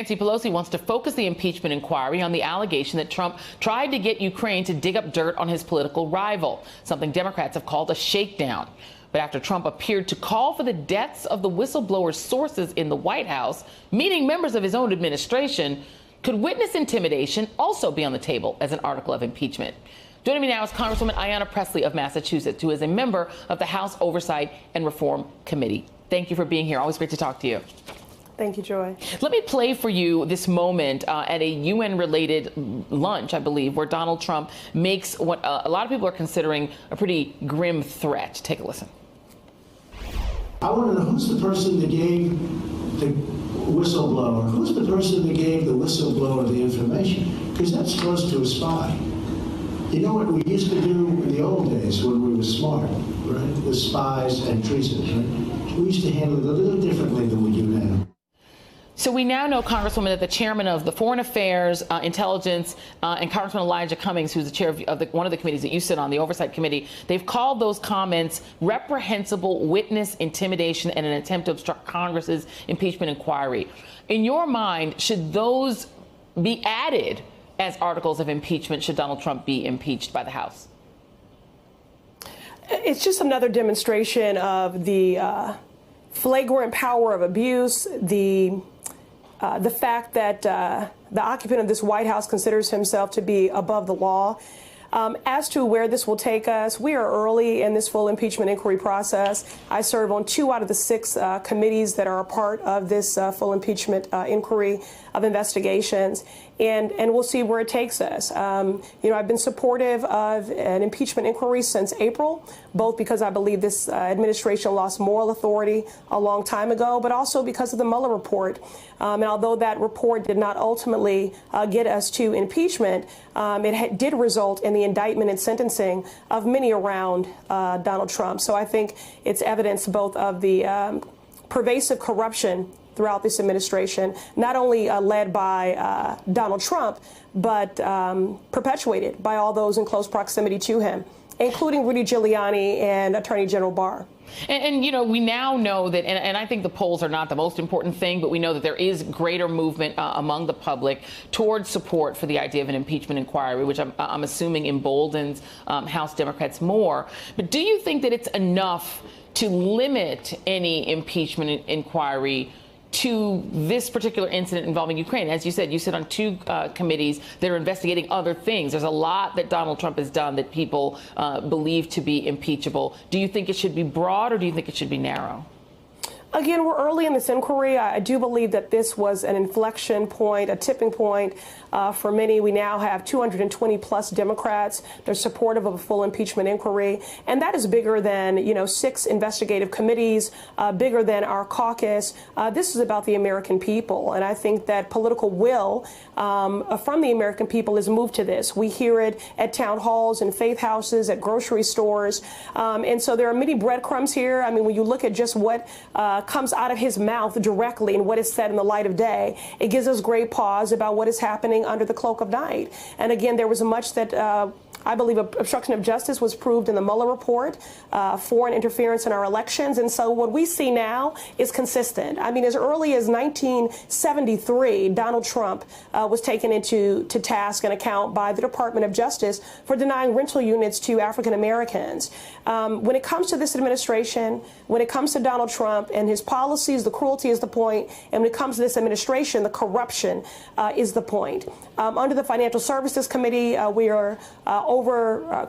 Nancy Pelosi wants to focus the impeachment inquiry on the allegation that Trump tried to get Ukraine to dig up dirt on his political rival, something Democrats have called a shakedown. But after Trump appeared to call for the deaths of the whistleblower's sources in the White House, meeting members of his own administration, could witness intimidation also be on the table as an article of impeachment? Joining me now is Congresswoman Ayanna Pressley of Massachusetts, who is a member of the House Oversight and Reform Committee. Thank you for being here. Always great to talk to you. Thank you, Joy. Let me play for you this moment at a UN-related lunch, I believe, where Donald Trump makes what a lot of people are considering a pretty grim threat. Take a listen. I want to know who's the person that gave the whistleblower, who's the person that gave the whistleblower the information? Because that's close to a spy. You know what we used to do in the old days when we were smart, right? With spies and treason, right? We used to handle it a little differently than we do now. So we now know, Congresswoman, that the chairman of the Foreign Affairs, Intelligence, and Congressman Elijah Cummings, who's the chair of one of the committees that you sit on, the Oversight Committee, they've called those comments reprehensible witness intimidation and an attempt to obstruct Congress's impeachment inquiry. In your mind, should those be added as articles of impeachment should Donald Trump be impeached by the House? It's just another demonstration of the flagrant power of abuse, the fact that the occupant of this White House considers himself to be above the law. As to where this will take us, we are early in this full impeachment inquiry process. I serve on 2 out of the 6 committees that are a part of this full impeachment inquiry of investigations, and we'll see where it takes us. I've been supportive of an impeachment inquiry since April, both because I believe this administration lost moral authority a long time ago, but also because of the Mueller report. And although that report did not ultimately get us to impeachment, it did result in the indictment and sentencing of many around Donald Trump. So I think it's evidence both of the pervasive corruption throughout this administration, not only led by Donald Trump, but perpetuated by all those in close proximity to him, including Rudy Giuliani and Attorney General Barr. And we now know that, and I think the polls are not the most important thing, but we know that there is greater movement among the public towards support for the idea of an impeachment inquiry, which I'm assuming emboldens House Democrats more. But do you think that it's enough to limit any impeachment inquiry to this particular incident involving Ukraine? As you said, you sit on 2 committees that are investigating other things. There's a lot that Donald Trump has done that people believe to be impeachable. Do you think it should be broad, or do you think it should be narrow? Again, we're early in this inquiry. I do believe that this was an inflection point, a tipping point for many. We now have 220 plus Democrats. They're supportive of a full impeachment inquiry. And that is bigger than, 6 investigative committees, bigger than our caucus. This is about the American people. And I think that political will from the American people is moved to this. We hear it at town halls and faith houses, at grocery stores. And so there are many breadcrumbs here. I mean, when you look at just what comes out of his mouth directly and what is said in the light of day, it gives us great pause about what is happening under the cloak of night. And again, there was much that I believe obstruction of justice was proved in the Mueller report, foreign interference in our elections. And so what we see now is consistent. I mean, as early as 1973, Donald Trump was taken into task and account by the Department of Justice for denying rental units to African Americans. When it comes to this administration, when it comes to Donald Trump and his policies, the cruelty is the point. And when it comes to this administration, the corruption is the point. Under the Financial Services Committee, we are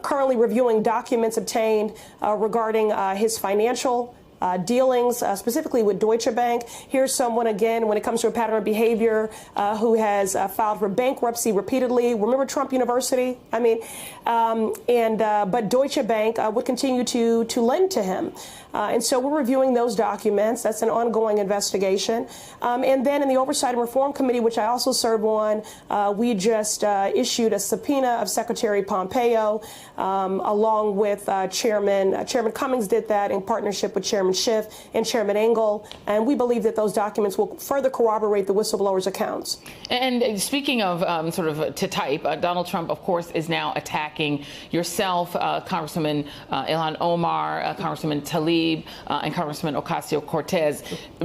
currently reviewing documents obtained regarding his financial dealings, specifically with Deutsche Bank. Here's someone, again, when it comes to a pattern of behavior, who has filed for bankruptcy repeatedly. Remember Trump University? I mean, but Deutsche Bank would continue to lend to him. And so we're reviewing those documents. That's an ongoing investigation. And then in the Oversight and Reform Committee, which I also serve on, we just issued a subpoena of Secretary Pompeo, along with Chairman Cummings did that in partnership with Chairman Chairman Schiff and Chairman Engel, and we believe that those documents will further corroborate the whistleblowers' accounts. And speaking of sort of to type, Donald Trump, of course, is now attacking yourself, Congresswoman Ilhan Omar, Congressman Tlaib, and Congressman Ocasio-Cortez.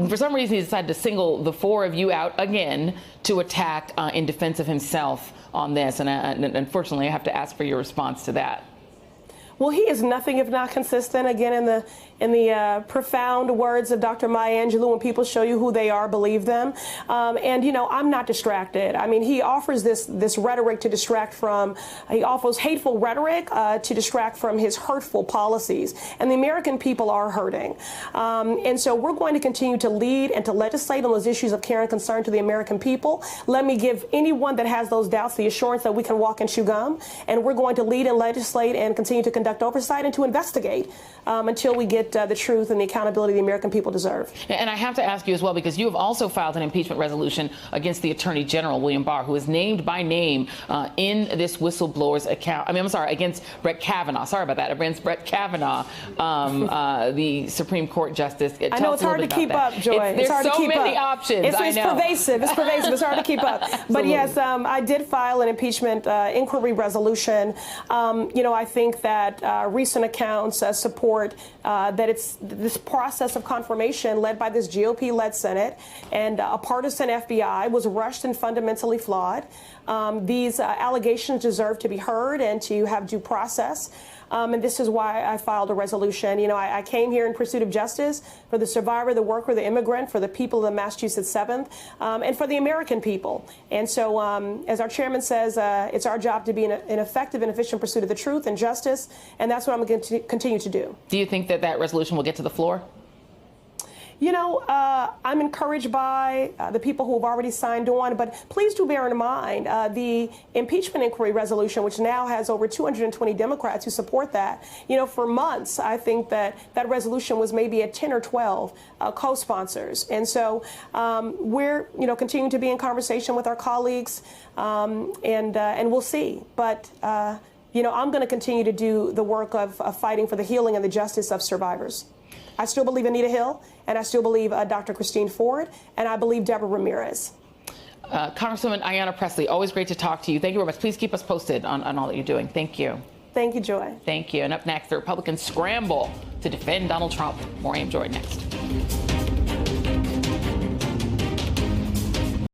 For some reason, he decided to single the four of you out again to attack in defense of himself on this. And unfortunately, I have to ask for your response to that. Well, he is nothing if not consistent. Again, in the profound words of Dr. Maya Angelou, when people show you who they are, believe them. And, you know, I'm not distracted. I mean, he offers this rhetoric to distract from, he offers hateful rhetoric to distract from his hurtful policies. And the American people are hurting. And so we're going to continue to lead and to legislate on those issues of care and concern to the American people. Let me give anyone that has those doubts the assurance that we can walk and chew gum. And we're going to lead and legislate and continue to conduct oversight and to investigate until we get the truth and the accountability the American people deserve. And I have to ask you as well, because you have also filed an impeachment resolution against the Attorney General, William Barr, who is named by name in this whistleblower's account. I'm sorry, against Brett Kavanaugh. Sorry about that. Against Brett Kavanaugh, the Supreme Court Justice. I know it's hard to keep up, Joy. There's hard to keep so many up. options. It's pervasive. It's pervasive. It's hard to keep up. But yes, I did file an impeachment inquiry resolution. You know, I think that recent accounts support that it's this process of confirmation led by this GOP-led Senate and a partisan FBI was rushed and fundamentally flawed. These allegations deserve to be heard and to have due process. And this is why I filed a resolution. You know, I came here in pursuit of justice for the survivor, the worker, the immigrant, for the people of the Massachusetts 7th, and for the American people. And so, as our chairman says, it's our job to be in an effective and efficient pursuit of the truth and justice, and that's what I'm going to continue to do. Do you think that that resolution will get to the floor? You know, I'm encouraged by the people who have already signed on, but please do bear in mind the impeachment inquiry resolution, which now has over 220 Democrats who support that. You know, for months, I think that that resolution was maybe at 10 or 12 co-sponsors. And so we're, you know, continuing to be in conversation with our colleagues, and we'll see. But you know, I'm going to continue to do the work of fighting for the healing and the justice of survivors. I still believe Anita Hill, and I still believe Dr. Christine Ford, and I believe Deborah Ramirez. Congresswoman Ayanna Pressley, always great to talk to you. Thank you very much. Please keep us posted on all that you're doing. Thank you. Thank you, Joy. Thank you. And up next, the Republicans scramble to defend Donald Trump. More AM Joy next.